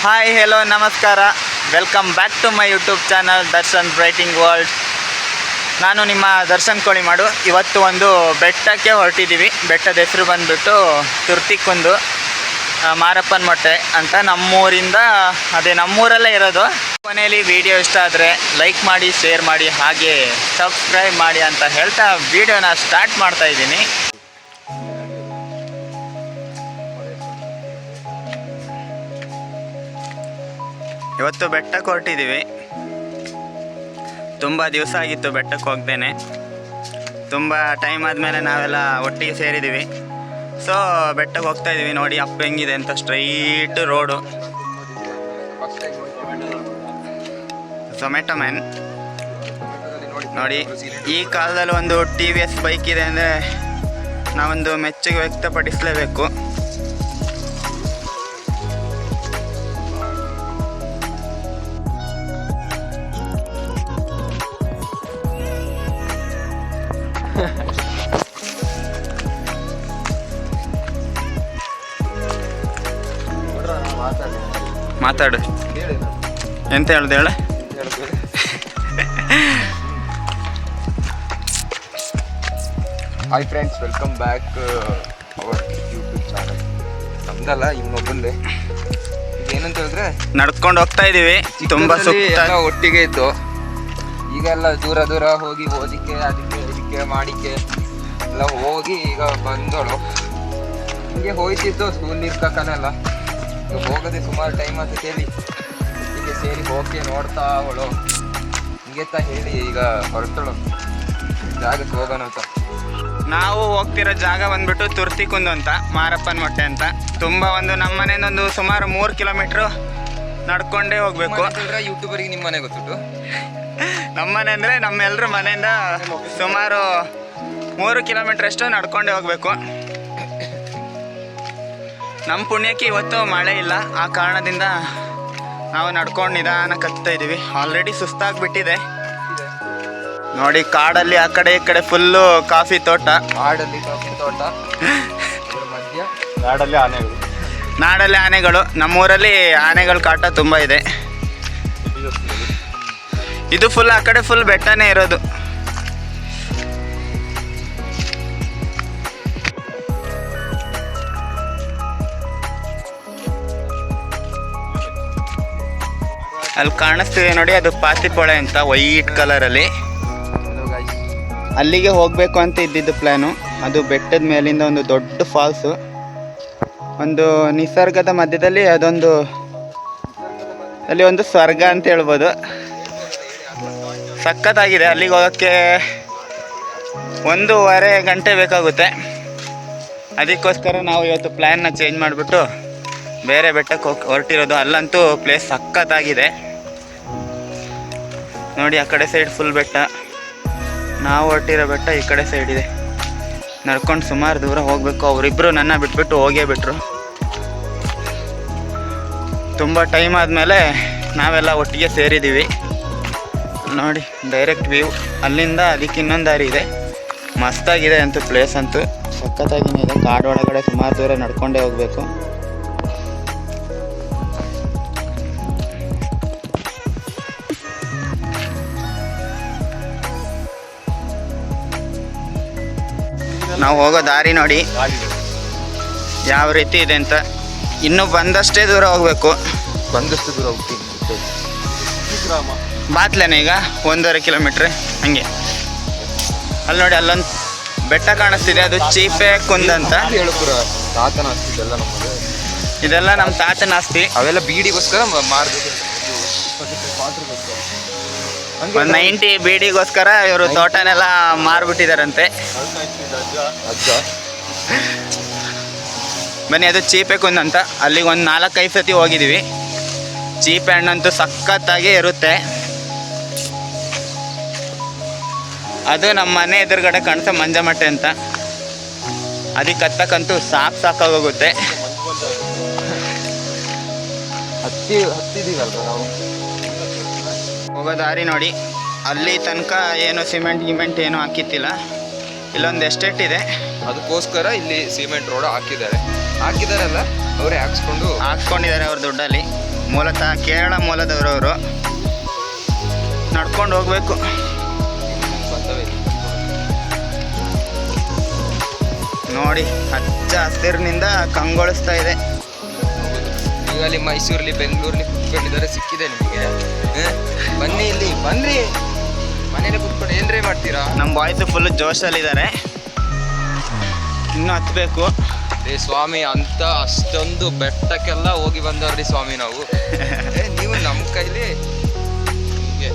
Hi hello ನಮಸ್ಕಾರ, welcome back to my YouTube channel Darshan brighting world. ನಾನು ನಿಮ್ಮ ದರ್ಶನ್ ಕೋಳಿಮಾಡು. ಇವತ್ತು ಒಂದು ಬೆಟ್ಟಕ್ಕೆ ಹೊರಟಿದ್ದೀವಿ. ಬೆಟ್ಟದ ಹೆಸರು ಬಂದುಬಿಟ್ಟು ತುರ್ತಿಕುಂದು ಮಾರಪ್ಪನ ಮೊಟ್ಟೆ ಅಂತ. ನಮ್ಮೂರಿಂದ ನಮ್ಮೂರಲ್ಲೇ ಇರೋದು. ಕೊನೆಯಲ್ಲಿ ವಿಡಿಯೋ ಇಷ್ಟ ಆದರೆ ಲೈಕ್ ಮಾಡಿ, ಶೇರ್ ಮಾಡಿ, ಹಾಗೆ ಸಬ್ಸ್ಕ್ರೈಬ್ ಮಾಡಿ ಅಂತ ಹೇಳ್ತಾ ವಿಡಿಯೋನ ಸ್ಟಾರ್ಟ್ ಮಾಡ್ತಾ ಇದ್ದೀನಿ. ಇವತ್ತು ಬೆಟ್ಟಕ್ಕೆ ಹೊರಟಿದ್ದೀವಿ. ತುಂಬ ದಿವಸ ಆಗಿತ್ತು ಬೆಟ್ಟಕ್ಕೆ ಹೋಗ್ದೇನೆ. ತುಂಬ ಟೈಮ್ ಆದಮೇಲೆ ನಾವೆಲ್ಲ ಒಟ್ಟಿಗೆ ಸೇರಿದ್ದೀವಿ. ಸೊ ಬೆಟ್ಟಕ್ಕೆ ಹೋಗ್ತಾ ಇದ್ದೀವಿ. ನೋಡಿ ಅಪ್ ಹೆಂಗಿದೆ ಅಂತ, ಸ್ಟ್ರೈಟ್ ರೋಡು. ಝೊಮ್ಯಾಟೊ ಮ್ಯಾನ್ ನೋಡಿ, ಈ ಕಾಲದಲ್ಲಿ ಒಂದು TVS ಬೈಕ್ ಇದೆ ಅಂದರೆ ನಾವೊಂದು ಮೆಚ್ಚುಗೆ ವ್ಯಕ್ತಪಡಿಸಲೇಬೇಕು. ಮಾತಾಡು, ಎಂತ ಹೇಳ್ದೆ ಹೇಳ. Hi friends, welcome back our YouTube channel. ನಮ್ದಲ್ಲ, ಇನ್ನೊಬ್ಬಂದೆ. ಏನಂತ ಹೇಳಿದ್ರೆ ನಡ್ಕೊಂಡು ಹೋಗ್ತಾ ಇದೀವಿ. ತುಂಬ ಸುತ್ತ ಒಟ್ಟಿಗೆ ಇದ್ದು ಈಗೆಲ್ಲ ದೂರ ದೂರ ಹೋಗಿ ಓದಿಕ್ಕೆ ಅದಕ್ಕೆ ಇದಕ್ಕೆ ಮಾಡಿಕ್ಕೆ ಎಲ್ಲ ಹೋಗಿ ಈಗ ಬಂದೋಳು. ಹಿಂಗೆ ಹೋಯ್ತಿದ್ದು ಸ್ಕೂಲ್ ಇರ್ಕಕ್ಕನೆಲ್ಲ. ಈಗ ಹೋಗದೆ ಸುಮಾರು ಟೈಮ್ ಅಂತ ಹೇಳಿ ಒಟ್ಟಿಗೆ ಸೇರಿ ಹೋಗಿ ನೋಡ್ತಾ ಅವಳು ಹಿಂಗೆ ಹೇಳಿ ಈಗ ಹೊರಟಳು ಜಾಗಕ್ಕೆ ಹೋಗೋಣ ಅಂತ. ನಾವು ಹೋಗ್ತಿರೋ ಜಾಗ ಬಂದ್ಬಿಟ್ಟು ತುರ್ತಿಕುಂದು ಅಂತ, ಮಾರಪ್ಪನ ಮೊಟ್ಟೆ ಅಂತ. ತುಂಬ ನಮ್ಮ ಮನೆಯಿಂದ ಒಂದು ಸುಮಾರು 3 ಕಿಲೋಮೀಟ್ರು ನಡ್ಕೊಂಡೇ ಹೋಗ್ಬೇಕು. ಯೂಟ್ಯೂಬರಿಗೆ ನಿಮ್ಮ ಮನೆ ಗೊತ್ತುಂಟು? ನಮ್ಮ ಮನೆ ಅಂದರೆ ನಮ್ಮೆಲ್ಲರ ಮನೆಯಿಂದ ಸುಮಾರು 3 ಕಿಲೋಮೀಟ್ರ್ ಅಷ್ಟು ನಡ್ಕೊಂಡೇ ಹೋಗ್ಬೇಕು. ನಮ್ಮ ಪುಣ್ಯಕ್ಕೆ ಇವತ್ತು ಮಳೆ ಇಲ್ಲ. ಆ ಕಾರಣದಿಂದ ನಾವು ನಡ್ಕೊಂಡು ನಿಧಾನಕ್ಕೆ ಹತ್ತಾ ಇದ್ದೀವಿ. ಆಲ್ರೆಡಿ ಸುಸ್ತಾಗ್ಬಿಟ್ಟಿದೆ. ನೋಡಿ, ಕಾಡಲ್ಲಿ ಆ ಕಡೆ ಈ ಕಡೆ ಫುಲ್ಲು ಕಾಫಿ ತೋಟ. ಕಾಡಲ್ಲಿ ಕಾಫಿ ತೋಟ, ಮಧ್ಯ ನಾಡಲ್ಲಿ ಆನೆಗಳು. ನಮ್ಮೂರಲ್ಲಿ ಆನೆಗಳ ಕಾಟ ತುಂಬ ಇದೆ. ಇದು ಫುಲ್ ಆ ಕಡೆ ಫುಲ್ ಬೆಟ್ಟನೇ ಇರೋದು. ಅಲ್ಲಿ ಕಾಣಿಸ್ತಿದೆ ನೋಡಿ, ಅದು ಪಾತಿಪೊಳೆ ಅಂತ, ವೈಟ್ ಕಲರಲ್ಲಿ. ಅಲ್ಲಿಗೆ ಹೋಗಬೇಕು ಅಂತ ಇದ್ದಿದ್ದು ಪ್ಲ್ಯಾನು. ಅದು ಬೆಟ್ಟದ ಮೇಲಿಂದ ಒಂದು ದೊಡ್ಡ ಫಾಲ್ಸು, ಒಂದು ನಿಸರ್ಗದ ಮಧ್ಯದಲ್ಲಿ ಅದೊಂದು, ಅಲ್ಲಿ ಒಂದು ಸ್ವರ್ಗ ಅಂತ ಹೇಳ್ಬೋದು. ಸಖತ್ತಾಗಿದೆ. ಅಲ್ಲಿಗೆ ಹೋಗೋಕ್ಕೆ 1.5 ಗಂಟೆ ಬೇಕಾಗುತ್ತೆ. ಅದಕ್ಕೋಸ್ಕರ ನಾವು ಇವತ್ತು ಪ್ಲ್ಯಾನ್ನ ಚೇಂಜ್ ಮಾಡಿಬಿಟ್ಟು ಬೇರೆ ಬೆಟ್ಟಕ್ಕೆ ಹೊರಟಿರೋದು. ಅಲ್ಲಂತೂ ಪ್ಲೇಸ್ ಸಖತ್ತಾಗಿದೆ ನೋಡಿ. ಆ ಕಡೆ ಸೈಡ್ ಫುಲ್ ಬೆಟ್ಟ, ನಾವು ಹೊರಟಿರೋ ಬೆಟ್ಟ ಈ ಕಡೆ ಸೈಡ್ ಇದೆ. ನಡ್ಕೊಂಡು ಸುಮಾರು ದೂರ ಹೋಗಬೇಕು. ಅವರಿಬ್ಬರು ನನ್ನ ಬಿಟ್ಬಿಟ್ಟು ಹೋಗೇ ಬಿಟ್ರು. ತುಂಬ ಟೈಮ್ ಆದಮೇಲೆ ನಾವೆಲ್ಲ ಒಟ್ಟಿಗೆ ಸೇರಿದ್ದೀವಿ. ನೋಡಿ, ಡೈರೆಕ್ಟ್ ವ್ಯೂ ಅಲ್ಲಿಂದ ಅದಕ್ಕೆ ಇನ್ನೊಂದು ದಾರಿ ಇದೆ. ಮಸ್ತಾಗಿದೆ ಅಂತೂ, ಪ್ಲೇಸ್ ಅಂತೂ ಸಖತ್ತಾಗಿನೇ ಇದೆ. ಕಾಡೊಳಗಡೆ ಸುಮಾರು ದೂರ ನಡ್ಕೊಂಡೇ ಹೋಗಬೇಕು. ನಾವು ಹೋಗೋ ದಾರಿ ನೋಡಿ ಯಾವ ರೀತಿ ಇದೆ ಅಂತ. ಇನ್ನೂ ಬಂದಷ್ಟೇ ದೂರ ಹೋಗಬೇಕು. ಬಂದಷ್ಟು ದೂರ ಹೋಗ್ತೀವಿ. ಬಾತ್ಲೇನೆ ಈಗ 1.5 ಕಿಲೋಮೀಟ್ರ್ ಹಂಗೆ. ಅಲ್ಲಿ ನೋಡಿ, ಅಲ್ಲೊಂದು ಬೆಟ್ಟ ಕಾಣಿಸ್ತಿದೆ, ಅದು ಚೀಪೆ ಕುಂದ್ ಅಂತ. ತಾತನ ಆಸ್ತಿ ಇದೆಲ್ಲ ನಮ್ಮದು. ಇದೆಲ್ಲ ನಮ್ಮ ತಾತನ ಆಸ್ತಿ. ಅವೆಲ್ಲ ಬೀಡಿಗೋಸ್ಕರ ಮಾರ್ಬೇಕು. ಒಂದು 90 ಬೀಡಿಗೋಸ್ಕರ ಇವರು ತೋಟನೆಲ್ಲ ಮಾರ್ಬಿಟ್ಟಿದಾರಂತೆ. ಬನ್ನಿ, ಅದು ಚೀಪೆ ಕುಂದ್ ಅಂತ. ಅಲ್ಲಿಗೆ ಒಂದು 4-5 ಸತಿ ಹೋಗಿದ್ದೀವಿ. ಚೀಪೆ ಹಣ್ಣಂತೂ ಸಖತ್ತಾಗಿ ಇರುತ್ತೆ. ಅದು ನಮ್ಮ ಮನೆ ಎದುರುಗಡೆ ಕಾಣಿಸೋ ಮಂಜಮಟ್ಟೆ ಅಂತ. ಅದಕ್ಕೆ ಹತ್ತಕ್ಕಂತೂ ಸಾಕಾಗೋಗುತ್ತೆ. ಹತ್ತಿದೀವಲ್ವ ನಾವು. ಹೋಗೋ ದಾರಿ ನೋಡಿ, ಅಲ್ಲಿ ತನಕ ಏನು ಸಿಮೆಂಟ್ ಏನು ಹಾಕಿತ್ತಿಲ್ಲ. ಇಲ್ಲೊಂದು ಎಸ್ಟೇಟ್ ಇದೆ, ಅದಕ್ಕೋಸ್ಕರ ಇಲ್ಲಿ ಸಿಮೆಂಟ್ ರೋಡ್ ಹಾಕಿದಾರಲ್ಲ, ಅವರೇ ಹಾಕ್ಸ್ಕೊಂಡಿದ್ದಾರೆ ಅವ್ರ ದುಡ್ಡಲ್ಲಿ. ಮೂಲತಃ ಕೇರಳ ಮೂಲದವರು ಅವರು. ನಡ್ಕೊಂಡು ಹೋಗ್ಬೇಕು. ನೋಡಿ ಹಚ್ಚ ಹಸಿರಿನಿಂದ ಕಂಗೊಳಿಸ್ತಾ ಇದೆ. ಈಗ ಅಲ್ಲಿ ಮೈಸೂರಲ್ಲಿ ಬೆಂಗಳೂರಲ್ಲಿ ಕುತ್ಕೊಂಡಿದ್ದಾರೆ, ಸಿಕ್ಕಿದೆ ನಿಮಗೆ. ಬನ್ನಿ ಇಲ್ಲಿ, ಬನ್ನಿ ಮನೇಲಿ ಕುತ್ಕೊಂಡು ಏನ್ರೇ ಮಾಡ್ತೀರಾ. ನಮ್ಮ ಬಾಯ್ಸು ಫುಲ್ ಜೋಶಲ್ಲಿದ್ದಾರೆ. ಇನ್ನೂ ಹತ್ಬೇಕು. ಏ ಸ್ವಾಮಿ, ಅಂತ ಅಷ್ಟೊಂದು ಬೆಟ್ಟಕ್ಕೆಲ್ಲ ಹೋಗಿ ಬಂದವ್ರಿ ಸ್ವಾಮಿ ನಾವು. ನೀವು ನಮ್ಮ ಕೈಲಿ ಹಿಂಗೆ.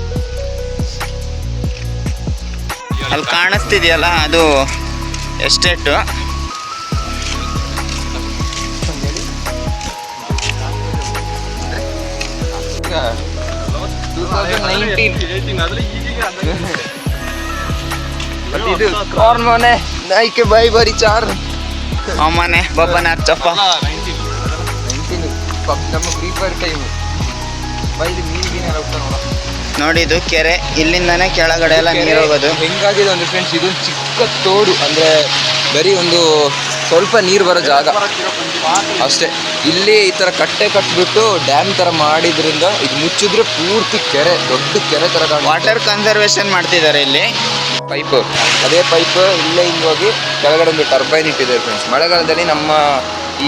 ಅಲ್ಲಿ ಕಾಣಿಸ್ತಿದೆಯಲ್ಲ ಅದು ಎಸ್ಟೇಟು. 2019 ಇದು कौन मने नहीं के भाई बरी चार ಅಮ್ಮನೆ ಬಬ್ಬನ ಚಪ್ಪ 19 ನಮ್ಮ ಫ್ರೀ ಫೈರ್ ಟೈಮ್ ಬೈ ಇದು ಮೀನಿಗೆ ಹೋಗ್ತಾ ನೋಡ. ನೋಡಿ ಇದು ಕೆರೆ, ಇಲ್ಲಿಂದಾನೇ ಕೆಳಗಡೆ ಎಲ್ಲ ನೀರು ಹೋಗೋದು. ಹೆಂಗಾಗಿದೆ ಅಂದ್ರೆ ಫ್ರೆಂಡ್ಸ್, ಇದೊಂದು ಚಿಕ್ಕ ತೋಡು, ಅಂದ್ರೆ ಬರೀ ಒಂದು ಸ್ವಲ್ಪ ನೀರು ಬರೋ ಜಾಗ ಅಷ್ಟೇ. ಇಲ್ಲಿ ಈ ಥರ ಕಟ್ಟೆ ಕಟ್ಬಿಟ್ಟು ಡ್ಯಾಮ್ ಥರ ಮಾಡಿದ್ರಿಂದ ಇದು ಮುಚ್ಚಿದ್ರೆ ಪೂರ್ತಿ ಕೆರೆ, ದೊಡ್ಡ ಕೆರೆ ಥರ ವಾಟರ್ ಕನ್ಸರ್ವೇಷನ್ ಮಾಡ್ತಿದ್ದಾರೆ ಇಲ್ಲಿ. ಪೈಪ್, ಅದೇ ಪೈಪ್ ಇಲ್ಲೇ ಹಿಂಗೆ ಹೋಗಿ ಕೆಳಗಡೆ ಒಂದು ಟರ್ಬೈನ್ ಇಟ್ಟಿದ್ದಾರೆ ಫ್ರೆಂಡ್ಸ್. ಮಳೆಗಾಲದಲ್ಲಿ ನಮ್ಮ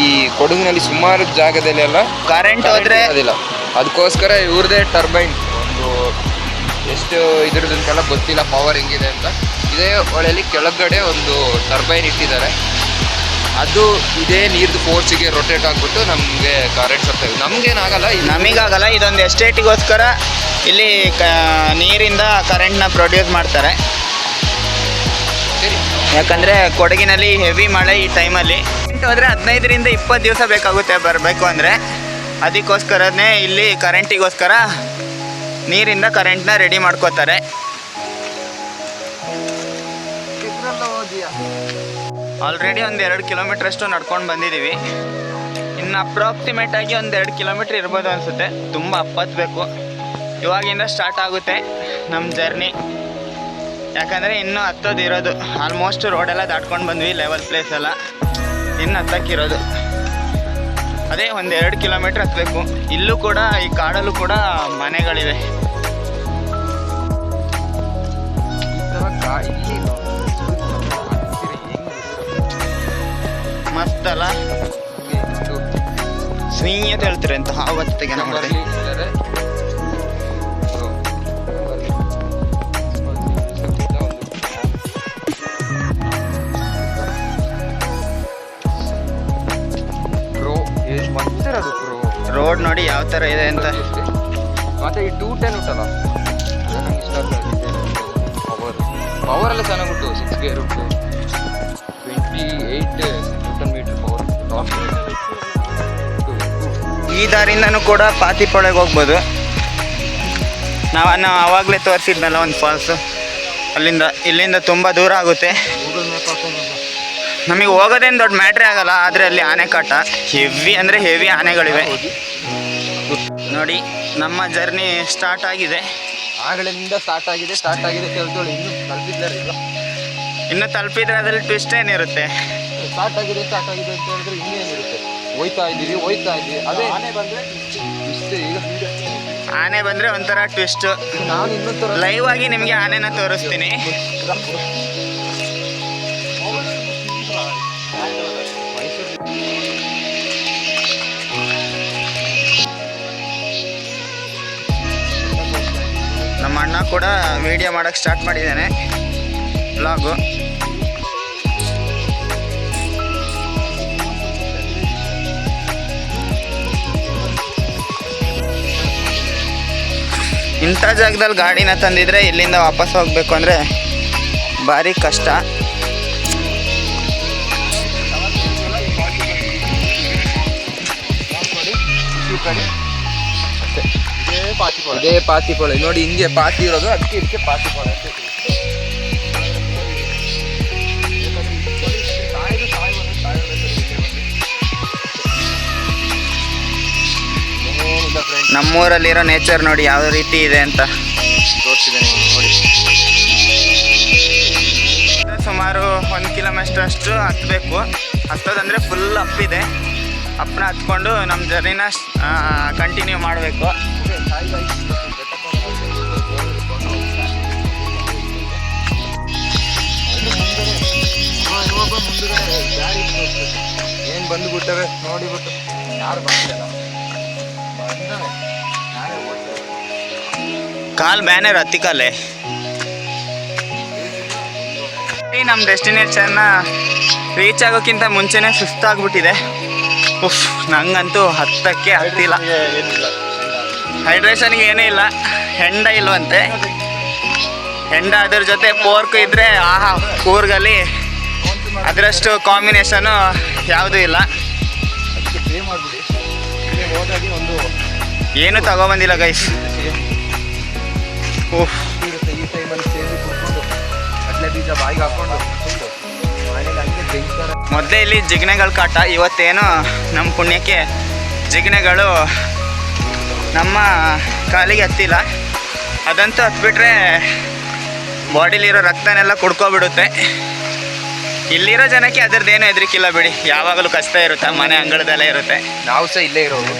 ಈ ಕೊಡಗಿನಲ್ಲಿ ಸುಮಾರು ಜಾಗದಲ್ಲಿ ಎಲ್ಲ ಕರೆಂಟ್ ಹೋದ್ರೆ ಅದಿಲ್ಲ, ಅದಕ್ಕೋಸ್ಕರ ಇವ್ರದೇ ಟರ್ಬೈನ್. ಒಂದು ಎಷ್ಟು ಇದ್ರದಂತೆಲ್ಲ ಗೊತ್ತಿಲ್ಲ ಪವರ್ ಹೆಂಗಿದೆ ಅಂತ. ಇದೇ ಹೊಳೆಯಲ್ಲಿ ಕೆಳಗಡೆ ಒಂದು ಟರ್ಬೈನ್ ಇಟ್ಟಿದ್ದಾರೆ. ಅದು ಇದೇ ನೀರ್ದು ಫೋರ್ಸಿಗೆ ರೊಟೇಟ್ ಆಗಿಬಿಟ್ಟು ನಮಗೆ ಕರೆಂಟ್ ಬರ್ತದೆ. ನಮಗೇನಾಗಲ್ಲ, ನಮಗಾಗಲ್ಲ. ಇದೊಂದು ಎಸ್ಟೇಟಿಗೋಸ್ಕರ ಇಲ್ಲಿ ನೀರಿಂದ ಕರೆಂಟ್ನ ಪ್ರೊಡ್ಯೂಸ್ ಮಾಡ್ತಾರೆ. ಯಾಕಂದರೆ ಕೊಡಗಿನಲ್ಲಿ ಹೆವಿ ಮಳೆ ಈ ಟೈಮಲ್ಲಿ. ಹೋದರೆ 15ರಿಂದ 20 ದಿವಸ ಬೇಕಾಗುತ್ತೆ ಬರಬೇಕು ಅಂದರೆ. ಅದಕ್ಕೋಸ್ಕರನೇ ಇಲ್ಲಿ ಕರೆಂಟಿಗೋಸ್ಕರ ನೀರಿಂದ ಕರೆಂಟ್ನ ರೆಡಿ ಮಾಡ್ಕೋತಾರೆ. ಆಲ್ರೆಡಿ ಒಂದು 2 ಕಿಲೋಮೀಟ್ರಷ್ಟು ನಡ್ಕೊಂಡು ಬಂದಿದ್ದೀವಿ. ಇನ್ನು ಅಪ್ರಾಕ್ಸಿಮೇಟ್ ಆಗಿ ಒಂದು 2 ಕಿಲೋಮೀಟ್ರ್ ಇರ್ಬೋದು ಅನಿಸುತ್ತೆ. ತುಂಬ ಹತ್ತಬೇಕು. ಇವಾಗಿಂದ ಸ್ಟಾರ್ಟ್ ಆಗುತ್ತೆ ನಮ್ಮ ಜರ್ನಿ. ಯಾಕಂದರೆ ಇನ್ನೂ ಹತ್ತೋದು ಇರೋದು. ಆಲ್ಮೋಸ್ಟ್ ರೋಡೆಲ್ಲ ದಾಟ್ಕೊಂಡು ಬಂದ್ವಿ, ಲೆವೆಲ್ ಪ್ಲೇಸ್ ಎಲ್ಲ. ಇನ್ನು ಹತ್ತಕ್ಕಿರೋದು ಅದೇ ಒಂದು 2 ಕಿಲೋಮೀಟ್ರ್ ಹತ್ತಬೇಕು. ಇಲ್ಲೂ ಕೂಡ ಈ ಕಾಡಲ್ಲೂ ಕೂಡ ಮನೆಗಳಿವೆ. ಮಸ್ತಲ್ಲ, ಸ್ವೀಯತೆ ಹೇಳ್ತಾರೆ ಅಂತ ಆವತ್ತಿಗೆ ನಮ್ಮಲ್ಲಿ. ರೋಡ್ ನೋಡಿ ಯಾವ ಥರ ಇದೆ ಅಂತ. ಮತ್ತೆ ಈ 210 ಉಂಟಲ್ಲ, ನಂಗೆ ಇಷ್ಟ ಆಗ್ತದೆ. ಪವರ್ ಎಲ್ಲ ಚೆನ್ನಾಗುಂಟು. 6 ಗೇರ್ ಉಂಟು, 28 ನ್ಯೂಟನ್ ಮೀಟರ್ ಪವರ್. ಈ ದಾರಿಯಿಂದನೂ ಕೂಡ ಪಾತಿಪೊಳೆಗೆ ಹೋಗ್ಬೋದು. ನಾನು ಆವಾಗಲೇ ತೋರಿಸಿದ್ನಲ್ಲ ಒಂದು ಫಾಲ್ಸು, ಇಲ್ಲಿಂದ ತುಂಬ ದೂರ ಆಗುತ್ತೆ. ನಮಗೆ ಹೋಗೋದೇನು ದೊಡ್ಡ ಮ್ಯಾಟ್ರೇ ಆಗಲ್ಲ. ಆದರೆ ಅಲ್ಲಿ ಆನೆಕಾಟ ಹೆವಿ ಅಂದರೆ ಹೆವಿ ಆನೆಗಳಿವೆ. ನೋಡಿ ನಮ್ಮ ಜರ್ನಿ ಸ್ಟಾರ್ಟ್ ಆಗಿದೆ. ಆಗಳಿಂದ ಸ್ಟಾರ್ಟ್ ಆಗಿದೆ ಕೇಳ್ತೋಳಿ. ಇನ್ನು ತಲುಪಿದ್ರೆ ಅದರಲ್ಲಿ ಟ್ವಿಸ್ಟ್ ಏನಿರುತ್ತೆ? ಸ್ಟಾರ್ಟ್ ಆಗಿದೆ ಅಂತ ಹೇಳಿದ್ರೆ ಇನ್ನೇನಿರುತ್ತೆ? ಹೋಯ್ತಾ ಇದ್ದೀವಿ. ಅದೇ ಆನೆ ಬಂದರೆ ಟ್ವಿಸ್ಟ್. ಈಗ ಆನೆ ಬಂದರೆ ಒಂಥರ ಟ್ವಿಸ್ಟು. ನಾನು ಇನ್ನೊಂಥರ ಲೈವ್ ಆಗಿ ನಿಮಗೆ ಆನೆನ ತೋರಿಸ್ತೀನಿ. ನಮ್ಮ ಅಣ್ಣ ಕೂಡ ವಿಡಿಯೋ ಮಾಡೋಕ್ಕೆ ಸ್ಟಾರ್ಟ್ ಮಾಡಿದ್ದಾನೆ, ವ್ಲಾಗು. ಇಂಥ ಜಾಗದಲ್ಲಿ ಗಾಡಿನ ತಂದಿದ್ರೆ ಇಲ್ಲಿಂದ ವಾಪಸ್ ಹೋಗಬೇಕು ಅಂದರೆ ಭಾರಿ ಕಷ್ಟ. ಇದೇ ಪಾತಿಪೊಳೆ ನೋಡಿ, ಹಿಂಗೆ ಪಾತಿ ಇರೋದು, ಅದಕ್ಕೆ ಇದಕ್ಕೆ ಪಾತಿಪೊಳೆ ಅಂತ. ನಮ್ಮೂರಲ್ಲಿರೋ ನೇಚರ್ ನೋಡಿ ಯಾವ ರೀತಿ ಇದೆ ಅಂತ ತೋರಿಸಿದ್ದೇನೆ ನೋಡಿ. ಸುಮಾರು 1 ಕಿಲೋಮೀಟರ್ ಅಷ್ಟು ಹತ್ತಬೇಕು. ಹತ್ತೋದಂದರೆ ಫುಲ್ ಅಪ್ಪಿದೆ. ಅಪ್ಪನ ಹತ್ಕೊಂಡು ನಮ್ಮ ಜರ್ನಿನ ಕಂಟಿನ್ಯೂ ಮಾಡಬೇಕು. ಏನು ಬಂದುಬಿಟ್ಟವೆ ನೋಡಿಬಿಟ್ಟು ಯಾರು ಬಂದಿಲ್ಲ. ಕಾಲ್ ಬ್ಯಾನರ್ ಹತ್ತಿ ಕಾಲೇ ನಮ್ಮ ಡೆಸ್ಟಿನೇಷನ್ನ ರೀಚ್ ಆಗೋಕ್ಕಿಂತ ಮುಂಚೆನೇ ಸುಸ್ತಾಗ್ಬಿಟ್ಟಿದೆ. ಉಫ್, ನಂಗಂತೂ ಹತ್ತಕ್ಕೆ ಆಗ್ತಿಲ್ಲ. ಹೈಡ್ರೇಷನ್ಗೆ ಏನೂ ಇಲ್ಲ, ಹೆಂಡ ಇಲ್ವಂತೆ. ಹೆಂಡ ಅದ್ರ ಜೊತೆ ಪೋರ್ಕ್ ಇದ್ದರೆ ಆಹಾ, ಕೂರ್ಗಲ್ಲಿ ಅದರಷ್ಟು ಕಾಂಬಿನೇಷನು ಯಾವುದೂ ಇಲ್ಲ. ಏನು ತಗೊಬಂದಿಲ್ಲ ಗೈಸ್. ಓಹ್, ಈ ಟೈಮಲ್ಲಿ ಸೇರಿ ಕುಡ್ಕೊಂಡು ಕಡಲೆ ಬೀಜ ಬಾಯಿಗೆ ಹಾಕೊಂಡು ಮೊದಲೇ ಇಲ್ಲಿ ಜಿಗಣೆಗಳ ಕಾಟ. ಇವತ್ತೇನು ನಮ್ಮ ಪುಣ್ಯಕ್ಕೆ ಜಿಗಣೆಗಳು ನಮ್ಮ ಕಾಲಿಗೆ ಹತ್ತಿಲ್ಲ. ಅದಂತೂ ಹತ್ಬಿಟ್ರೆ ಬಾಡಿಲಿರೋ ರಕ್ತನೆಲ್ಲ ಕುಡ್ಕೊಬಿಡುತ್ತೆ. ಇಲ್ಲಿರೋ ಜನಕ್ಕೆ ಅದ್ರದ್ದೇನು ಹೆದರಿಕಿಲ್ಲ ಬಿಡಿ, ಯಾವಾಗಲೂ ಕಷ್ಟ ಇರುತ್ತೆ, ಮನೆ ಅಂಗಳದಲ್ಲೇ ಇರುತ್ತೆ. ನಾವು ಸಹ ಇಲ್ಲೇ ಇರೋದು,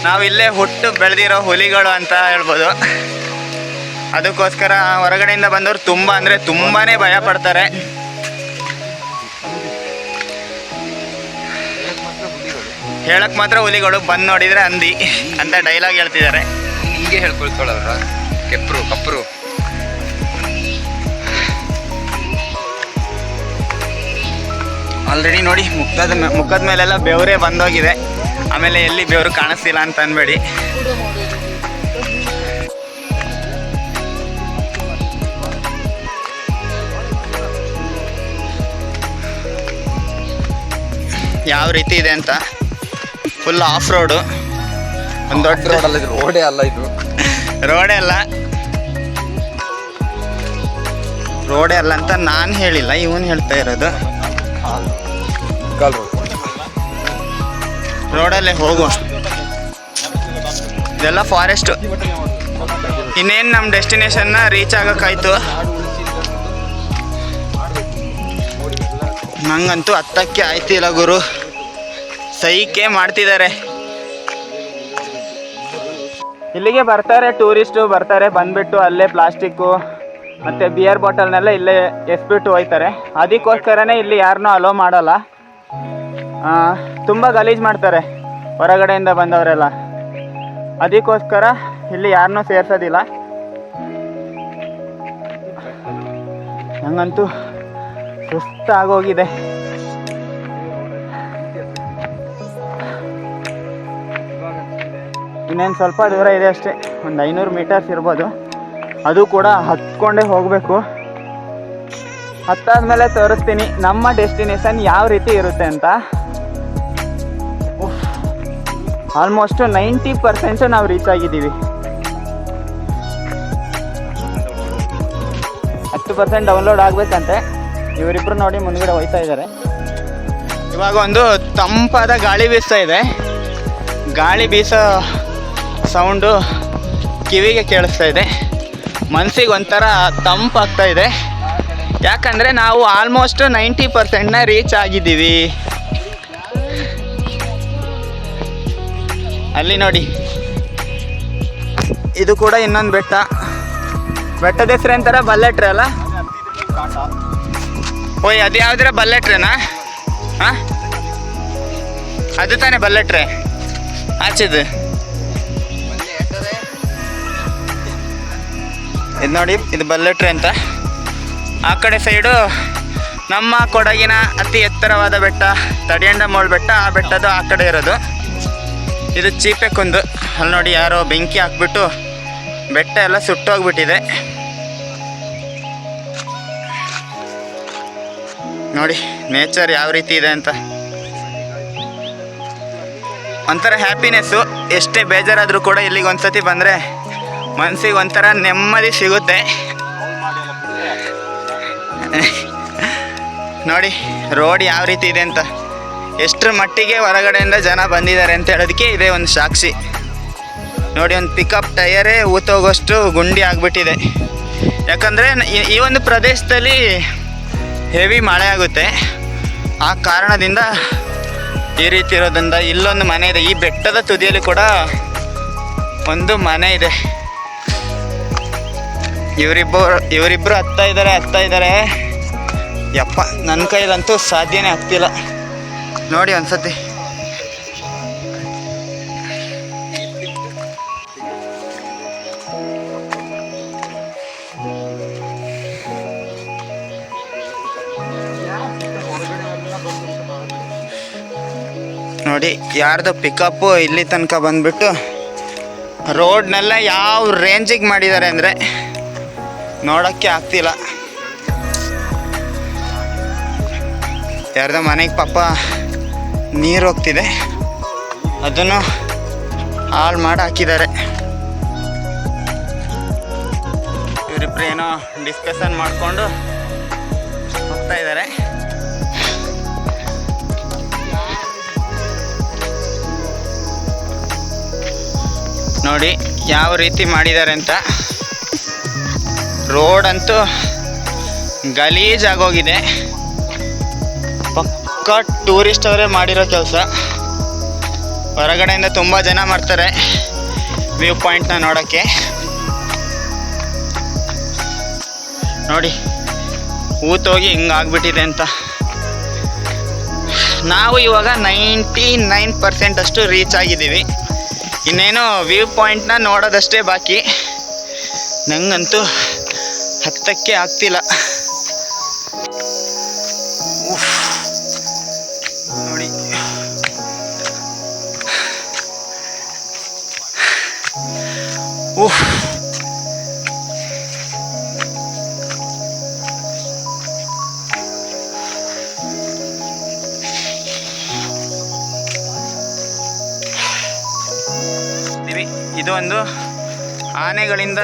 ನಾವು ಇಲ್ಲೇ ಹುಟ್ಟು ಬೆಳೆದಿರೋ ಹುಲಿಗಳು ಅಂತ ಹೇಳ್ಬೋದು. ಅದಕ್ಕೋಸ್ಕರ ಹೊರಗಡೆಯಿಂದ ಬಂದವರು ತುಂಬ ಅಂದರೆ ತುಂಬಾ ಭಯ ಪಡ್ತಾರೆ. ಹೇಳಕ್ಕೆ ಮಾತ್ರ ಹುಲಿಗಳು, ಬಂದು ನೋಡಿದರೆ ಹಂದಿ ಅಂತ ಡೈಲಾಗ್ ಹೇಳ್ತಿದ್ದಾರೆ. ಹಿಂಗೆ ಹೇಳ್ಕೊಳ್ತಾಳವ್ರ ಕಪ್ರು. ಆಲ್ರೆಡಿ ನೋಡಿ ಮುಖದ ಮೇಲೆಲ್ಲ ಬೆವರೇ ಬಂದೋಗಿದೆ. ಆಮೇಲೆ ಎಲ್ಲಿ ಬೆವರು ಕಾಣಿಸ್ತಿಲ್ಲ ಅಂತ ಅನ್ಬೇಡಿ. ಯಾವ ರೀತಿ ಇದೆ ಅಂತ, ಫುಲ್ ಆಫ್ ರೋಡು. ಒಂದು ದೊಡ್ಡ ರೋಡಲ್ಲ, ಇದು ರೋಡೇ ಅಲ್ಲ, ಇದು ರೋಡೇ ಅಲ್ಲ ಅಂತ ನಾನು ಹೇಳಿಲ್ಲ, ಇವನು ಹೇಳ್ತಾ ಇರೋದು. ರೋಡಲ್ಲೇ ಹೋಗು, ಇದೆಲ್ಲ ಫಾರೆಸ್ಟು. ಇನ್ನೇನು ನಮ್ಮ ಡೆಸ್ಟಿನೇಷನ್ನ ರೀಚ್ ಆಗೋಕ್ಕಾಯ್ತು. ನಂಗಂತೂ ಹತ್ತಕ್ಕೆ ಆಯ್ತಿಲ್ಲ ಗುರು, ಸೈಕೆ ಮಾಡ್ತಿದ್ದಾರೆ. ಇಲ್ಲಿಗೆ ಬರ್ತಾರೆ ಟೂರಿಸ್ಟು, ಬರ್ತಾರೆ, ಬಂದುಬಿಟ್ಟು ಅಲ್ಲೇ ಪ್ಲಾಸ್ಟಿಕ್ಕು ಮತ್ತು ಬಿಯರ್ ಬಾಟಲ್ನೆಲ್ಲ ಇಲ್ಲೇ ಎಸ್ಬಿಟ್ಟು ಹೋಯ್ತಾರೆ. ಅದಕ್ಕೋಸ್ಕರನೇ ಇಲ್ಲಿ ಯಾರನ್ನೂ ಅಲೋ ಮಾಡೋಲ್ಲ. ತುಂಬ ಗಲೀಜು ಮಾಡ್ತಾರೆ ಹೊರಗಡೆಯಿಂದ ಬಂದವರೆಲ್ಲ. ಅದಕ್ಕೋಸ್ಕರ ಇಲ್ಲಿ ಯಾರನ್ನೂ ಸೇರಿಸೋದಿಲ್ಲ. ನಂಗಂತೂ ಸುಸ್ತಾಗೋಗಿದೆ. ಇನ್ನೇನು ಸ್ವಲ್ಪ ದೂರ ಇದೆ ಅಷ್ಟೇ, ಒಂದು 500 ಮೀಟರ್ಸ್ ಇರ್ಬೋದು. ಅದು ಕೂಡ ಹತ್ಕೊಂಡೇ ಹೋಗಬೇಕು. ಹತ್ತಾದ್ಮೇಲೆ ತೋರಿಸ್ತೀನಿ ನಮ್ಮ ಡೆಸ್ಟಿನೇಷನ್ ಯಾವ ರೀತಿ ಇರುತ್ತೆ ಅಂತ. ಆಲ್ಮೋಸ್ಟ್ 90% ನಾವು ರೀಚ್ ಆಗಿದ್ದೀವಿ. 10% ಡೌನ್ಲೋಡ್ ಆಗಬೇಕಂತೆ. ಇವರಿಬ್ಬರು ನೋಡಿ ಮುಂದ್ಗಡೆ ಹೋಯ್ತಾ ಇದ್ದಾರೆ. ಇವಾಗ ಒಂದು ತಂಪಾದ ಗಾಳಿ ಬೀಸ್ತಾ ಇದೆ. ಗಾಳಿ ಬೀಸೋ ಸೌಂಡು ಕಿವಿಗೆ ಕೇಳಿಸ್ತಾ ಇದೆ. ಮನಸ್ಸಿಗೆ ಒಂಥರ ತಂಪಾಗ್ತಾ ಇದೆ. ಯಾಕಂದರೆ ನಾವು ಆಲ್ಮೋಸ್ಟ್ 90%ನ ರೀಚ್ ಆಗಿದ್ದೀವಿ. ಅಲ್ಲಿ ನೋಡಿ, ಇದು ಕೂಡ ಇನ್ನೊಂದು ಬೆಟ್ಟ. ಬೆಟ್ಟದ ಹೆಸರು ಅಂತಾರೆ ಬಲ್ಲೆಟ್ರೆ ಅಲ್ಲ? ಓಯ್, ಅದು ಯಾವುದ್ರ ಬಲ್ಲೆಟ್ರೆನಾ? ಹಾಂ, ಅದು ತಾನೇ ಬಲ್ಲೆಟ್ರೆ ಆಚೆದು. ಇದು ನೋಡಿ, ಇದು ಬಲ್ಲೆಟ್ರೆ ಅಂತ. ಆ ಕಡೆ ಸೈಡು ನಮ್ಮ ಕೊಡಗಿನ ಅತಿ ಎತ್ತರವಾದ ಬೆಟ್ಟ ತಡಿಯಂಡಮೋಳ್ ಬೆಟ್ಟ. ಆ ಬೆಟ್ಟದು ಆ ಕಡೆ ಇರೋದು. ಇದು ಚೀಪೆ ಕುಂದು. ಅಲ್ಲಿ ನೋಡಿ, ಯಾರೋ ಬೆಂಕಿ ಹಾಕ್ಬಿಟ್ಟು ಬೆಟ್ಟ ಎಲ್ಲ ಸುಟ್ಟೋಗ್ಬಿಟ್ಟಿದೆ. ನೋಡಿ ನೇಚರ್ ಯಾವ ರೀತಿ ಇದೆ ಅಂತ. ಒಂಥರ ಹ್ಯಾಪಿನೆಸ್ಸು. ಎಷ್ಟೇ ಬೇಜಾರಾದರೂ ಕೂಡ ಇಲ್ಲಿಗೆ ಒಂದ್ಸತಿ ಬಂದರೆ ಮನಸ್ಸಿಗೆ ಒಂಥರ ನೆಮ್ಮದಿ ಸಿಗುತ್ತೆ. ನೋಡಿ ರೋಡ್ ಯಾವ ರೀತಿ ಇದೆ ಅಂತ, ಎಷ್ಟರ ಮಟ್ಟಿಗೆ ಹೊರಗಡೆಯಿಂದ ಜನ ಬಂದಿದ್ದಾರೆ ಅಂತ ಹೇಳೋದಕ್ಕೆ ಇದೇ ಒಂದು ಸಾಕ್ಷಿ. ನೋಡಿ, ಒಂದು ಪಿಕಪ್ ಟಯರೇ ಊತೋಗೋಷ್ಟು ಗುಂಡಿ ಆಗಿಬಿಟ್ಟಿದೆ. ಯಾಕಂದರೆ ಈ ಒಂದು ಪ್ರದೇಶದಲ್ಲಿ ಹೆವಿ ಮಳೆ ಆಗುತ್ತೆ. ಆ ಕಾರಣದಿಂದ ಈ ರೀತಿ ಇರೋದ್ರಿಂದ ಇಲ್ಲೊಂದು ಮನೆ ಇದೆ. ಈ ಬೆಟ್ಟದ ತುದಿಯಲ್ಲಿ ಕೂಡ ಒಂದು ಮನೆ ಇದೆ. ಇವರಿಬ್ಬರು ಹತ್ತಾ ಇದ್ದಾರೆ. ಯಪ್ಪ, ನನ್ನ ಕೈಲಂತೂ ಸಾಧ್ಯನೇ ಆಗ್ತಿಲ್ಲ. ನೋಡಿ ಒಂದ್ಸತಿ. ನೋಡಿ ಯಾರ್ದು ಪಿಕಪ್ಪು ಇಲ್ಲಿ ತನಕ ಬಂದ್ಬಿಟ್ಟು ರೋಡ್ನೆಲ್ಲ ಯಾವ ರೇಂಜಿಗೆ ಮಾಡಿದ್ದಾರೆ ಅಂದರೆ ನೋಡೋಕ್ಕೆ ಆಗ್ತಿಲ್ಲ. ಯಾರ್ದೋ ಮನೆಗೆ ಪಾಪ ನೀರು ಹೋಗ್ತಿದೆ, ಅದನ್ನು ಹಾಳು ಮಾಡಿ ಹಾಕಿದ್ದಾರೆ. ಇವರಿಬ್ರು ಏನೋ ಡಿಸ್ಕಷನ್ ಮಾಡಿಕೊಂಡು ಹೋಗ್ತಾ ಇದ್ದಾರೆ. ನೋಡಿ ಯಾವ ರೀತಿ ಮಾಡಿದ್ದಾರೆ ಅಂತ. ರೋಡ್ ಅಂತೂ ಗಲೀಜಾಗೋಗಿದೆ. ಪಕ್ಕ ಟೂರಿಸ್ಟ್ ಅವರೇ ಮಾಡಿರೋ ಕೆಲಸ. ಹೊರಗಡೆಯಿಂದ ತುಂಬ ಜನ ಮಾಡ್ತಾರೆ ವ್ಯೂ ಪಾಯಿಂಟ್ನ ನೋಡೋಕ್ಕೆ. ನೋಡಿ ಊತೋಗಿ ಹಿಂಗಾಗ್ಬಿಟ್ಟಿದೆ ಅಂತ. ನಾವು ಇವಾಗ 99% ಅಷ್ಟು ರೀಚ್ ಆಗಿದ್ದೀವಿ. ಇನ್ನೇನು ವ್ಯೂ ಪಾಯಿಂಟ್ನ ನೋಡೋದಷ್ಟೇ ಬಾಕಿ. ನಂಗಂತೂ ಹತ್ತಕ್ಕೆ ಆಗ್ತಿಲ್ಲ. ನೋಡಿ ಇದು ಒಂದು ಆನೆಗಳಿಂದ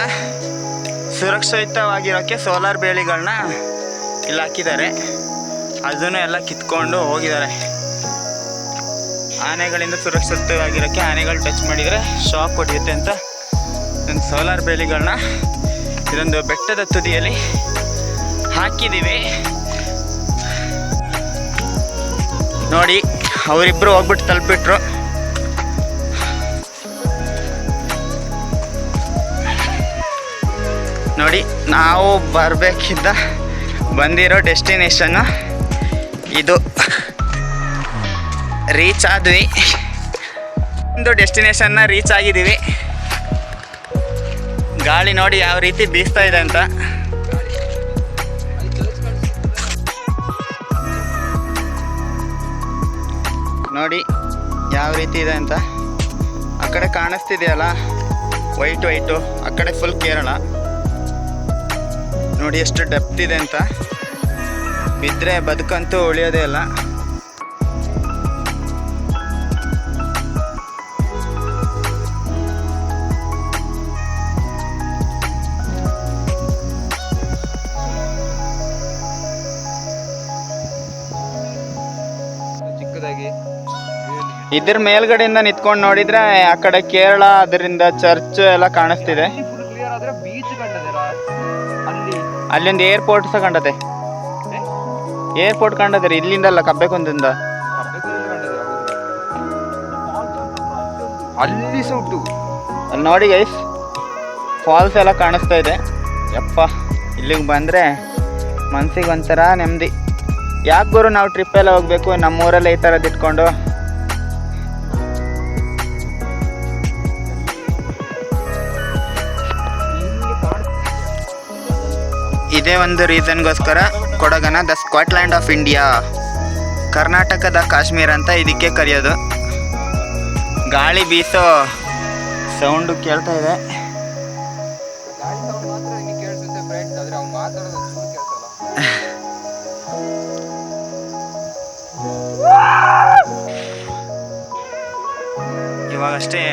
ಸುರಕ್ಷಿತವಾಗಿರೋಕ್ಕೆ ಸೋಲಾರ್ ಬೇಲಿಗಳನ್ನ ಇಲ್ಲಿ ಹಾಕಿದ್ದಾರೆ. ಅದನ್ನು ಎಲ್ಲ ಕಿತ್ಕೊಂಡು ಹೋಗಿದ್ದಾರೆ. ಆನೆಗಳಿಂದ ಸುರಕ್ಷಿತವಾಗಿರೋಕ್ಕೆ ಆನೆಗಳು ಟಚ್ ಮಾಡಿದರೆ ಶಾಕ್ ಹೊಡೆಯುತ್ತೆ ಅಂತ ಒಂದು ಸೋಲಾರ್ ಬೇಲಿಗಳನ್ನ ಇದೊಂದು ಬೆಟ್ಟದ ತುದಿಯಲ್ಲಿ ಹಾಕಿದ್ದೀವಿ. ನೋಡಿ ಅವರಿಬ್ಬರು ಹೋಗ್ಬಿಟ್ಟು ತಲುಪಿಟ್ರು. ನೋಡಿ ನಾವು ಬಂದಿರೋ ಡೆಸ್ಟಿನೇಷನ್ನು ಇದು. ರೀಚ್ ಆದ್ವಿ, ಒಂದು ಡೆಸ್ಟಿನೇಷನ್ನ ರೀಚ್ ಆಗಿದ್ದೀವಿ. ಗಾಳಿ ನೋಡಿ ಯಾವ ರೀತಿ ಬೀಸ್ತಾ ಇದೆ ಅಂತ. ನೋಡಿ ಯಾವ ರೀತಿ ಇದೆ ಅಂತ. ಆ ಕಡೆ ಕಾಣಿಸ್ತಿದೆಯಲ್ಲ ವೈಟು, ಆ ಕಡೆ ಫುಲ್ ಕೇರಳ. ನೋಡಿ ಎಷ್ಟು ಡೆಪ್ತ್ ಇದೆ ಅಂತ. ಬಿದ್ದರೆ ಬದುಕಂತೂ ಉಳಿಯೋದೇ ಇಲ್ಲ. ಚಿಕ್ಕದಾಗಿ ಇದ್ರ ಮೇಲ್ಗಡೆಯಿಂದ ನಿಂತ್ಕೊಂಡು ನೋಡಿದ್ರೆ ಆ ಕಡೆ ಕೇರಳ, ಅದರಿಂದ ಚರ್ಚ್ ಎಲ್ಲ ಕಾಣಿಸ್ತಿದೆ. ಅಲ್ಲಿಂದ ಏರ್ಪೋರ್ಟ್ ಸಹ ಕಂಡತೆ. ಏರ್ಪೋರ್ಟ್ ಕಂಡದ್ರಿ ಇಲ್ಲಿಂದಲ್ಲ, ಕಬ್ಬೆಕುಂದಿಂದ. ಅಲ್ಲಿ ಸೌಟು ಅಲ್ಲಿ ನೋಡಿ ಗೈಸ್, ಫಾಲ್ಸ್ ಎಲ್ಲ ಕಾಣಿಸ್ತಾ ಇದೆ. ಯಪ್ಪ, ಇಲ್ಲಿಗೆ ಬಂದರೆ ಮನ್ಸಿಗೆ ಒಂಥರ ನೆಮ್ಮದಿ. ಯಾಕೆ ಗುರು ನಾವು ಟ್ರಿಪ್ ಎಲ್ಲ ಹೋಗ್ಬೇಕು, ನಮ್ಮೂರಲ್ಲೇ ಈ ಥರದ್ದು ಇಟ್ಕೊಂಡು. ಇದೇ ಒಂದು ರೀಸನ್ಗೋಸ್ಕರ ಕೊಡಗನ ದ ಸ್ಕಾಟ್ಲ್ಯಾಂಡ್ ಆಫ್ ಇಂಡಿಯಾ, ಕರ್ನಾಟಕದ ಕಾಶ್ಮೀರ ಅಂತ ಇದಕ್ಕೆ ಕರೆಯೋದು. ಗಾಳಿ ಬೀಸೋ ಸೌಂಡು ಕೇಳ್ತಾ ಇದೆ. ಇವಾಗಷ್ಟೇ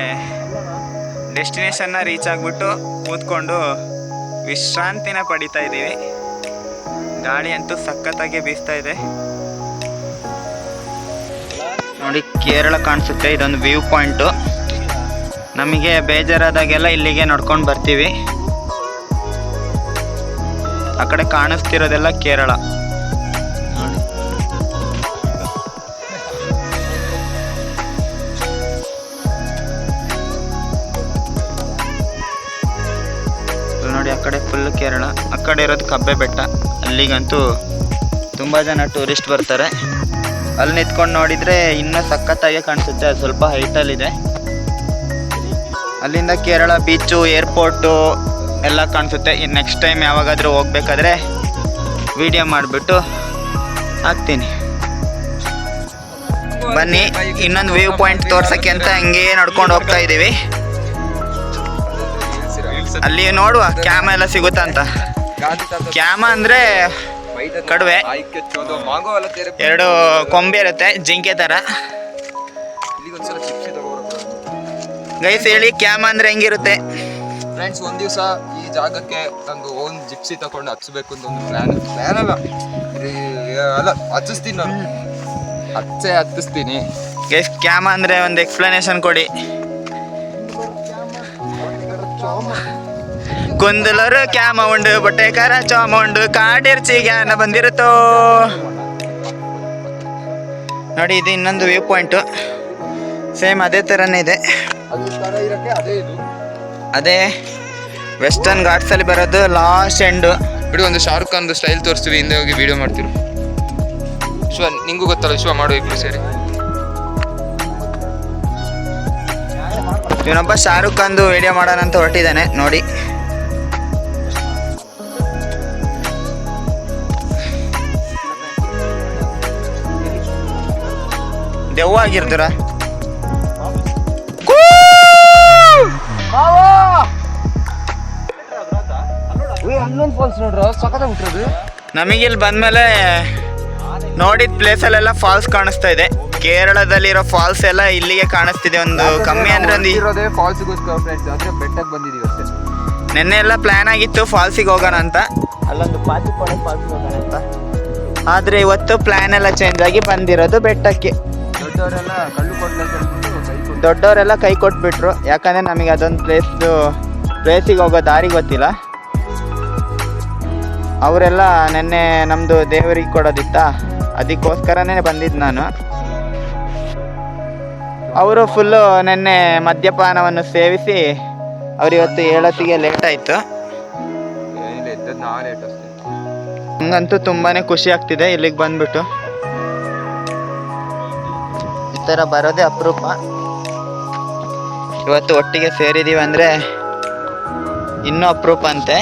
ಡೆಸ್ಟಿನೇಷನ್ನ ರೀಚ್ ಆಗಿಬಿಟ್ಟು ಕೂತ್ಕೊಂಡು ವಿಶ್ರಾಂತಿನ ಪಡಿತಾ ಇದ್ದೀವಿ. ಗಾಳಿ ಅಂತೂ ಸಖತ್ತಾಗಿ ಬೀಸ್ತಾ ಇದೆ. ನೋಡಿ ಕೇರಳ ಕಾಣಿಸುತ್ತೆ. ಇದೊಂದು ವ್ಯೂ ಪಾಯಿಂಟು. ನಮಗೆ ಬೇಜಾರಾದಾಗೆಲ್ಲ ಇಲ್ಲಿಗೆ ನೋಡ್ಕೊಂಡು ಬರ್ತೀವಿ. ಆ ಕಡೆ ಕಾಣಿಸ್ತಿರೋದೆಲ್ಲ ಕೇರಳ. ನೋಡಿ ಕಡೆ ಫುಲ್ ಕೇರಳ, ಆ ಕಡೆ ಇರೋದು ಕಬ್ಬೆ ಬೆಟ್ಟ. ಅಲ್ಲಿಗಂತೂ ತುಂಬ ಜನ ಟೂರಿಸ್ಟ್ ಬರ್ತಾರೆ. ಅಲ್ಲಿ ನಿಂತ್ಕೊಂಡು ನೋಡಿದರೆ ಇನ್ನೂ ಸಖತ್ತಾಗೆ ಕಾಣಿಸುತ್ತೆ. ಅದು ಸ್ವಲ್ಪ ಹೈಟಲ್ಲಿದೆ. ಅಲ್ಲಿಂದ ಕೇರಳ ಬೀಚು, ಏರ್ಪೋರ್ಟು ಎಲ್ಲ ಕಾಣಿಸುತ್ತೆ. ಇನ್ನು ನೆಕ್ಸ್ಟ್ ಟೈಮ್ ಯಾವಾಗಾದರೂ ಹೋಗ್ಬೇಕಾದ್ರೆ ವಿಡಿಯೋ ಮಾಡಿಬಿಟ್ಟು ಹಾಕ್ತೀನಿ. ಬನ್ನಿ, ಇನ್ನೊಂದು ವ್ಯೂ ಪಾಯಿಂಟ್ ತೋರ್ಸೋಕ್ಕೆ ಅಂತ ಹಂಗೆ ನಡ್ಕೊಂಡು ಹೋಗ್ತಾ ಇದ್ದೀವಿ. ಅಲ್ಲಿ ನೋಡುವ ಕ್ಯಾಮ ಎಲ್ಲ ಸಿಗುತ್ತಾ ಅಂತ. ಕ್ಯಾಮ ಅಂದರೆ ಕಡುವೆ, 2 ಕೊಂಬೆ ಇರುತ್ತೆ, ಜಿಂಕೆ ಥರ. ಗೈಸ್ ಹೇಳಿ ಕ್ಯಾಮ ಅಂದರೆ ಹೆಂಗಿರುತ್ತೆ ಫ್ರೆಂಡ್ಸ್? ಒಂದು ದಿವಸ ಈ ಜಾಗಕ್ಕೆ ನಂದು ಓನ್ ಜಿಪ್ಸಿ ತಗೊಂಡು ಹಚ್ಚಬೇಕು ಅಂತ ಒಂದು ಪ್ಲಾನ್ ಅಲ್ಲ ಹಚ್ಚಿಸ್ತೀನಿ ನಾನು, ಹತ್ತಿಸ್ತೀನಿ. ಗೈಸ್ ಕ್ಯಾಮ ಅಂದರೆ ಒಂದು ಎಕ್ಸ್ಪ್ಲನೇಷನ್ ಕೊಡಿ. ಕುಂದಲರು ಕ್ಯಾಮ ಉಂಡು, ಬೊಟ್ಟೆಕಾರ ಚೋಮ ಉಂಡು, ಕಾಡಿರ್ಚಿ ಜ್ಞಾನ ಬಂದಿರುತ್ತೋ. ನೋಡಿ, ಇದು ಇನ್ನೊಂದು ವ್ಯೂ ಪಾಯಿಂಟು. ಸೇಮ್ ಅದೇ ಥರನೇ ಇದೆ. ಅದೇ ವೆಸ್ಟರ್ನ್ ಘಾಟ್ಸಲ್ಲಿ ಬರೋದು ಲಾಸ್ಟ್ ಎಂಡು. ಬಿಡಿ, ಒಂದು ಶಾರುಖ್ ಖಾನ್ ಸ್ಟೈಲ್ ತೋರಿಸ್ತೀವಿ, ಹಿಂದೆ ಹೋಗಿ ವಿಡಿಯೋ ಮಾಡ್ತೀವಿ. ವಿಶ್ವ ನಿಂಗೂ ಗೊತ್ತಲ್ಲ, ವಿಶ್ವ ಮಾಡು ಇಬ್ರು ಸೇರಿ. ಇವನೊಬ್ಬ ಶಾರುಖ್ ಖಾನ್ದು ವಿಡಿಯೋ ಮಾಡೋಣ ಅಂತ ಹೊರಟಿದ್ದಾನೆ ನೋಡಿ. ದೆವ್ವ ಆಗಿರ್ತೀರ. ಹನ್ನೊಂದು ಫಾಲ್ಸ್ ನೋಡ್ರ, ಸಖತ್ತಾಗಿ ಬಿಟ್ಟಿರೋದು. ನಮಗಿಲ್ಲಿ ಬಂದಮೇಲೆ ನೋಡಿದ ಪ್ಲೇಸಲ್ಲೆಲ್ಲ ಫಾಲ್ಸ್ ಕಾಣಿಸ್ತಾ ಇದೆ. ಕೇರಳದಲ್ಲಿರೋ ಫಾಲ್ಸ್ ಎಲ್ಲ ಇಲ್ಲಿಗೆ ಕಾಣಿಸ್ತಿದೆ. ಒಂದು ಕಮ್ಮಿ ಅಂದರೆ ಒಂದು ಇರೋದೇ ಫಾಲ್ಸ್ಗೋಸ್ಕರ ಫ್ರೆಂಡ್ಸ್, ಆದರೆ ಬೆಟ್ಟಕ್ಕೆ ಬಂದಿದ್ದೀವಿ ಅಷ್ಟೇ. ನೆನ್ನೆ ಎಲ್ಲ ಪ್ಲ್ಯಾನ್ ಆಗಿತ್ತು ಫಾಲ್ಸಿಗೆ ಹೋಗೋಣ ಅಂತ, ಅಲ್ಲೊಂದು ಪಾಚಿಪಾಳೆ ಫಾಲ್ಸಿಗೆ ಹೋಗೋಣ ಅಂತ. ಆದರೆ ಇವತ್ತು ಪ್ಲ್ಯಾನ್ ಎಲ್ಲ ಚೇಂಜ್ ಆಗಿ ಬಂದಿರೋದು ಬೆಟ್ಟಕ್ಕೆ. ದೊಡ್ಡವರೆಲ್ಲ ಕೈ ಕೊಟ್ಬಿಟ್ರು. ಯಾಕಂದರೆ ನಮಗೆ ಅದೊಂದು ಪ್ಲೇಸಿಗೆ ಹೋಗೋ ದಾರಿ ಗೊತ್ತಿಲ್ಲ. ಅವರೆಲ್ಲ ನೆನ್ನೆ ನಮ್ಮದು ದೇವರಿಗೆ ಕೊಡೋದಿತ್ತ, ಅದಕ್ಕೋಸ್ಕರನೇ ಬಂದಿದ್ದು ನಾನು. ಅವರು ಫುಲ್ಲು ನೆನ್ನೆ ಮದ್ಯಪಾನವನ್ನು ಸೇವಿಸಿ ಅವ್ರು ಇವತ್ತು ಹೇಳೋತ್ತಿಗೆ ಲೇಟ್ ಆಯಿತು. ಹಂಗಂತೂ ತುಂಬಾ ಖುಷಿ ಆಗ್ತಿದೆ ಇಲ್ಲಿಗೆ ಬಂದ್ಬಿಟ್ಟು. ಈ ಥರ ಬರೋದೇ ಅಪರೂಪ. ಇವತ್ತು ಒಟ್ಟಿಗೆ ಸೇರಿದ್ದೀವಿ ಅಂದರೆ ಇನ್ನೂ ಅಪರೂಪ ಅಂತೆ.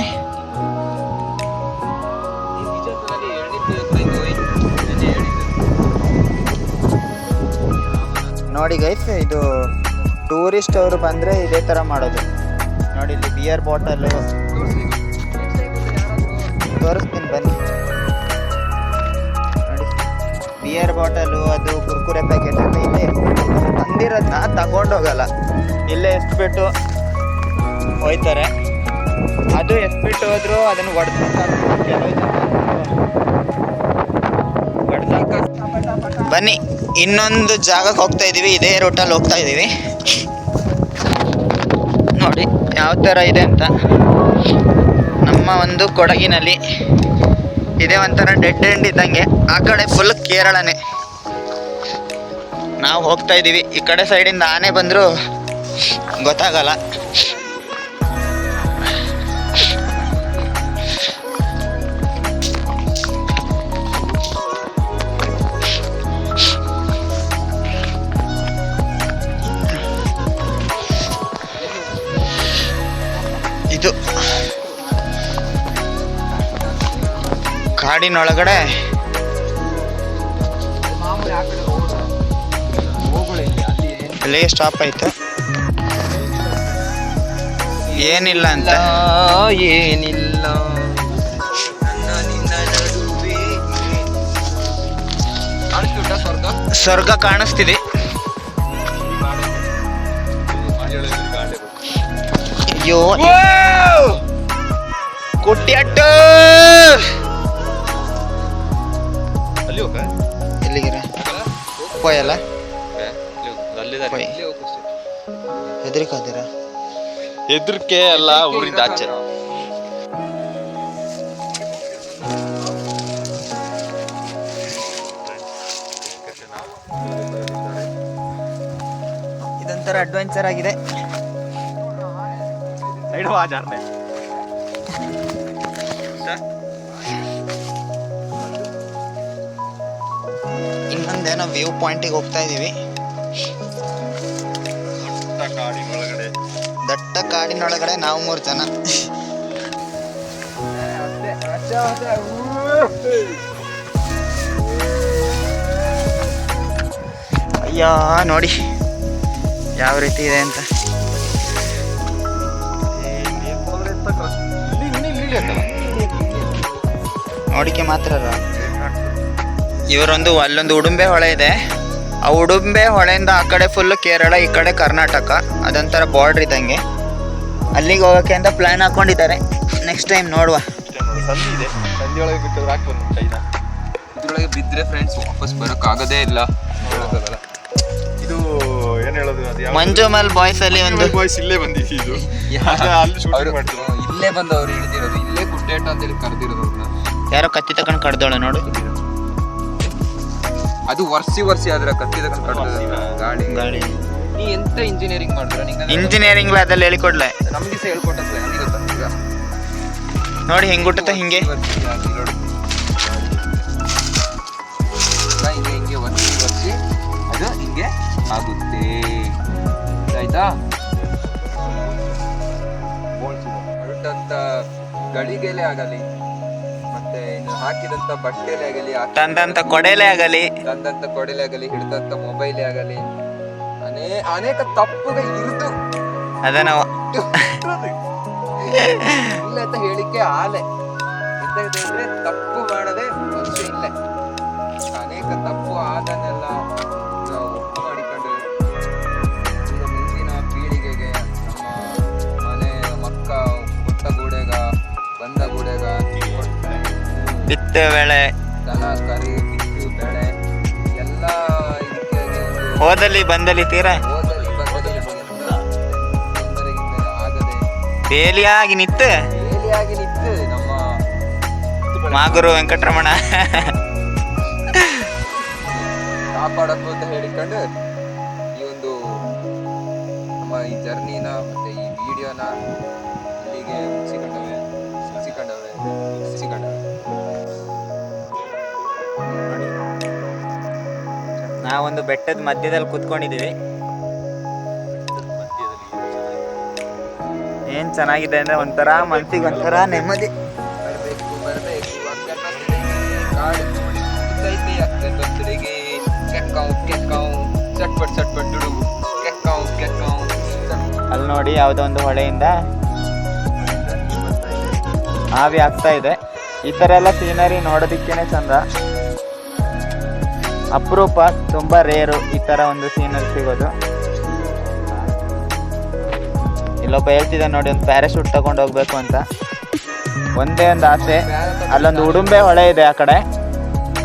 ನೋಡಿ ಗೈಸ್, ಇದು ಟೂರಿಸ್ಟ್ ಅವರು ಬಂದರೆ ಇದೇ ಥರ ಮಾಡೋದು. ನೋಡಿ, ಇಲ್ಲಿ ಬಿಯರ್ ಬಾಟಲು ತೋರಿಸ್ತೀನಿ ಬನ್ನಿ. ನೋಡಿ, ಬಿಯರ್ ಬಾಟಲು, ಅದು ಕುರ್ಕುರೆ ಪ್ಯಾಕೆಟ್ ಎಲ್ಲ ಇಲ್ಲೇ ತಂದಿರೋದನ್ನ ತಗೊಂಡೋಗಲ್ಲ, ಇಲ್ಲೇ ಎಸ್ಬಿಟ್ಟು ಹೋಯ್ತಾರೆ. ಅದು ಎಸ್ಬಿಟ್ಟು ಹೋದ್ರು ಅದನ್ನು ಬನ್ನಿ, ಇನ್ನೊಂದು ಜಾಗಕ್ಕೆ ಹೋಗ್ತಾ ಇದ್ದೀವಿ. ಇದೇ ರೂಟಲ್ಲಿ ಹೋಗ್ತಾ ಇದ್ದೀವಿ. ನೋಡಿ ಯಾವ ಥರ ಇದೆ ಅಂತ. ನಮ್ಮ ಒಂದು ಕೊಡಗಿನಲ್ಲಿ ಇದೇ ಒಂಥರ ಡೆಡ್ ಎಂಡ್ ಇದ್ದಂಗೆ. ಆ ಕಡೆ ಫುಲ್ ಕೇರಳನೇ. ನಾವು ಹೋಗ್ತಾ ಇದ್ದೀವಿ. ಈ ಕಡೆ ಸೈಡಿಂದ ಆನೆ ಬಂದರೂ ಗೊತ್ತಾಗಲ್ಲ. ಇದು ಕಾಡಿನೊಳಗಡೆ ಅಲ್ಲಿಗೆ ಸ್ಟಾಪ್ ಆಯ್ತು. ಏನಿಲ್ಲ ಅಂತ ಏನಿಲ್ಲ, ಸ್ವರ್ಗ ಕಾಣಿಸ್ತಿದೆ. ಅಯ್ಯೋ ಕುಟ್ಟಿಯಟ್ಟು ಎಲ್ಲಿಗೆ ಪೋಯಲ್ಲ ಹೆದರಿಕಾದಿರ ಹೆದರಿಕೆ ಅಲ್ಲ, ಊರಿಂದ ಆಚೆ. ಇದೊಂಥರ ಅಡ್ವೆಂಚರ್ ಆಗಿದೆ. ಇನ್ನೊಂದೇನೋ ವ್ಯೂ ಪಾಯಿಂಟಿಗೆ ಹೋಗ್ತಾ ಇದೀವಿ. ದಟ್ಟ ಕಾಡಿನೊಳಗಡೆ ನಾವು 3 ಜನ. ಅಯ್ಯೋ ನೋಡಿ ಯಾವ ರೀತಿ ಇದೆ ಅಂತ. ನೋಡಿಕೆ ಮಾತ್ರ ಇವರೊಂದು ಅಲ್ಲೊಂದು ಉಡುಂಬೆ ಹೊಳೆ ಇದೆ. ಆ ಉಡುಂಬೆ ಹೊಳೆಯಿಂದ ಆ ಕಡೆ ಫುಲ್ಲು ಕೇರಳ, ಈ ಕಡೆ ಕರ್ನಾಟಕ, ಅದೊಂಥರ ಬಾರ್ಡ್ರ್ ಇದ್ದಂಗೆ. ಅಲ್ಲಿಗೆ ಹೋಗೋಕ್ಕೆ ಅಂತ ಪ್ಲ್ಯಾನ್ ಹಾಕ್ಕೊಂಡಿದ್ದಾರೆ. ನೆಕ್ಸ್ಟ್ ಟೈಮ್ ನೋಡುವ. ಇದ್ರೊಳಗೆ ಬಿದ್ದರೆ ಫ್ರೆಂಡ್ಸ್ ವಾಪಸ್ ಬರೋಕ್ಕಾಗೋದೇ ಇಲ್ಲ. ಇದು ಏನ್ ಹೇಳೋದು, ಮಂಜುಮಲ್ ಬಾಯ್ಸ್ ಅಲ್ಲಿ ಒಂದು ಬಾಯ್ಸ್ ಇಲ್ಲೇ ಬಂದಿದ್ದು ಇದು. ಅಲ್ಲಿ ಶೂಟಿಂಗ್ ಮಾಡ್ತಾರೆ. ಇಲ್ಲೇ ಬಂದವ್ರು ಹಿಡಿದಿರೋದು, ಇಲ್ಲೇ ಕುಟ್ಟೇಟ ಅಂತೇಳಿ ಕರೆದಿರೋದು ಅವ್ರನ್ನ. ಯಾರೋ ಕತ್ತಿ ತಗೊಂಡು ಕಡ್ದೋಳು ನೋಡು. ಅದು ವರ್ಷಿ ಆದ್ರೆ ಕತ್ತಿ ತಗೊಂಡು ಕಡ್ದ ಗಾಳಿ. ನೀ ಎಂತ ಇಂಜಿನಿಯರಿಂಗ್ ಮಾಡಿದ್ರ? ಇಂಜಿನಿಯರಿಂಗ್ ಅದಲ್ಲಿ ಹೇಳಿಕೊಡ್ಲೆ, ನಮ್ಗೆ ಸಹ ಹೇಳ್ಕೊಟ್ಟ ನನಗೆ ಗೊತ್ತಾ. ಈಗ ನೋಡಿ ಹೆಂಗ್ ಹುಟ್ಟುತ್ತೆ ಹಿಂಗೆ ಹಿಂಗೆ ವರ್ಷಿ ಅದು ಹಿಂಗೆ ಆಗುತ್ತೆ. ಆಯ್ತಾ? ಹೊರಟಂತ ಗಳಿಗೆಲೆ ಆಗಲಿ, ಮತ್ತೆ ಇನ್ನು ಹಾಕಿದಂತ ಬಟ್ಟೆಲೆ ಆಗಲಿ, ತಂದಂತ ಕೊಡೆಲೆ ಆಗಲಿ, ಹಿಡಿದಂತ ಮೊಬೈಲೇ ಆಗಲಿ, ಅನೇಕ ತಪ್ಪುಗೆ ಇರುದು ಅದನ್ನ ಇಲ್ಲ ಅಂತ ಹೇಳಿಕೆ ಆಲೆ. ಎಂತಂದ್ರೆ ತಪ್ಪು ಮಾಡದೆ ಒಂದು ಇಲ್ಲೇ ಅನೇಕ ತಪ್ಪು ಆದನ್ನೆಲ್ಲ ನಾವು ಒಪ್ಪು ಮಾಡಿಕೊಂಡು ಮುಂದಿನ ಪೀಳಿಗೆಗೆ ನಮ್ಮ ಮನೆ ಮಕ್ಕ ಕೊಟ್ಟ ಗೂಡೆಗ ಬಂದ ಗೂಡೆಗ ಬಿತ್ತು ಬೆಳೆ, ದನ ಕರಿ, ಬಿತ್ತು ಬೆಳೆ ಎಲ್ಲ ಇದಕ್ಕೆ ಹೋದಲ್ಲಿ ಬಂದಲ್ಲಿ ತೀರಾ ಓದಲಿ ಬಂದಲ್ಲಿ ತೊಂದರೆಗಿಂತ ಆಗದೆ ಬೇಲಿಯಾಗಿ ನಿತ್ತು ನಮ್ಮ ಮಾಗುರು ವೆಂಕಟರಮಣ ಕಾಪಾಡಬೇಕು ಅಂತ ಹೇಳಿಕೊಂಡು ಈ ಒಂದು ನಮ್ಮ ಈ ಜರ್ನಿನ ಮತ್ತೆ ಈ ವಿಡಿಯೋನ ಇಲ್ಲಿಗೆ ಮುಗಿಸಿಕೊಂಡವೆ. ನಾವೊಂದು ಬೆಟ್ಟದ ಮಧ್ಯದಲ್ಲಿ ಕೂತ್ಕೊಂಡಿದ್ದೀವಿ. ಏನ್ ಚೆನ್ನಾಗಿದೆ ಅಂದ್ರೆ ಒಂಥರ ಮನ್ಸಿಗೆ ಒಂಥರ ನೆಮ್ಮದಿ. ಬರಬೇಕು ಗಾಡಿ ನೋಡಿ ಕೂತೈತೆ ಅಕ್ಕಂದೊಂದಿಗೆ ಕೆಕ್ಕಾವು ಚಟ್ಪಟ್ ದುಡುಗು ಕೆಕ್ಕಾವು. ಅಲ್ಲಿ ನೋಡಿ ಯಾವುದೋ ಒಂದು ಹೊಳೆಯಿಂದ ಆವಿ ಆಗ್ತಾ ಇದೆ. ಈ ಥರ ಎಲ್ಲ ಸೀನರಿ ನೋಡೋದಕ್ಕೇನೆ ಚಂದ. ಅಪರೂಪ, ತುಂಬಾ ರೇರು ಈ ತರ ಒಂದು ಸೀನರಿ ಸಿಗೋದು. ಇಲ್ಲೊಬ್ಬ ಹೇಳ್ತಿದ್ದ ನೋಡಿ, ಒಂದು ಪ್ಯಾರಾಶೂಟ್ ತಗೊಂಡು ಹೋಗ್ಬೇಕು ಅಂತ. ಒಂದೇ ಒಂದು ಆಸೆ, ಅಲ್ಲೊಂದು ಉಡುಂಬೆ ಹೊಳೆ ಇದೆ ಆ ಕಡೆ,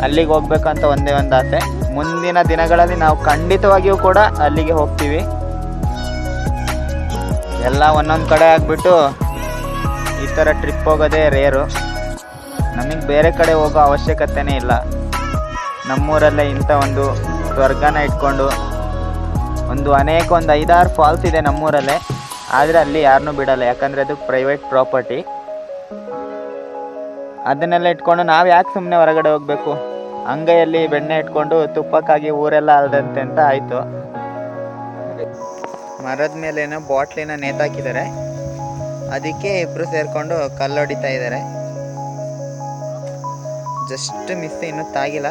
ಅಲ್ಲಿಗೆ ಹೋಗ್ಬೇಕು ಅಂತ ಒಂದೇ ಒಂದು ಆಸೆ. ಮುಂದಿನ ದಿನಗಳಲ್ಲಿ ನಾವು ಖಂಡಿತವಾಗಿಯೂ ಕೂಡ ಅಲ್ಲಿಗೆ ಹೋಗ್ತೀವಿ. ಎಲ್ಲ ಒಂದೊಂದು ಕಡೆ ಆಗ್ಬಿಟ್ಟು ಈ ಥರ ಟ್ರಿಪ್ ಹೋಗೋದೇ ರೇರು. ನಮಗೆ ಬೇರೆ ಕಡೆ ಹೋಗೋ ಅವಶ್ಯಕತೆನೇ ಇಲ್ಲ. ನಮ್ಮೂರಲ್ಲೇ ಇಂಥ ಒಂದು ಸ್ವರ್ಗನ ಇಟ್ಕೊಂಡು ಒಂದು 5-6 ಫಾಲ್ಸ್ ಇದೆ ನಮ್ಮೂರಲ್ಲೇ. ಆದರೆ ಅಲ್ಲಿ ಯಾರನ್ನೂ ಬಿಡಲ್ಲ, ಯಾಕಂದರೆ ಅದು ಪ್ರೈವೇಟ್ ಪ್ರಾಪರ್ಟಿ. ಅದನ್ನೆಲ್ಲ ಇಟ್ಕೊಂಡು ನಾವು ಯಾಕೆ ಸುಮ್ಮನೆ ಹೊರಗಡೆ ಹೋಗಬೇಕು? ಅಂಗೈಯಲ್ಲಿ ಬೆಣ್ಣೆ ಇಟ್ಕೊಂಡು ತುಪ್ಪಕ್ಕಾಗಿ ಊರೆಲ್ಲ ಅಲ್ದಂತೆ ಅಂತ ಆಯಿತು. ಮರದ ಮೇಲೇನೋ ಬಾಟ್ಲಿನ ನೇತಾಕಿದ್ದಾರೆ, ಅದಕ್ಕೆ ಇಬ್ಬರು ಸೇರಿಕೊಂಡು ಕಲ್ಲು ಹೊಡಿತಾ ಇದ್ದಾರೆ. ಜಸ್ಟ್ ಮಿಸ್, ಇನ್ನೂ ತಾಗಿಲ್ಲ.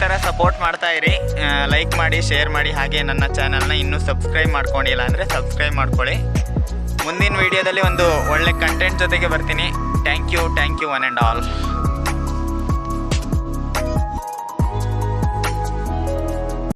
ಥರ ಸಪೋರ್ಟ್ ಮಾಡ್ತಾ ಇರಿ, ಲೈಕ್ ಮಾಡಿ, ಶೇರ್ ಮಾಡಿ. ಹಾಗೆ ನನ್ನ ಚಾನಲ್ನ ಇನ್ನೂ ಸಬ್ಸ್ಕ್ರೈಬ್ ಮಾಡ್ಕೊಂಡಿಲ್ಲ ಅಂದರೆ ಸಬ್ಸ್ಕ್ರೈಬ್ ಮಾಡ್ಕೊಳ್ಳಿ. ಮುಂದಿನ ವೀಡಿಯೋದಲ್ಲಿ ಒಂದು ಒಳ್ಳೆ ಕಂಟೆಂಟ್ ಜೊತೆಗೆ ಬರ್ತೀನಿ. Thank you one and all.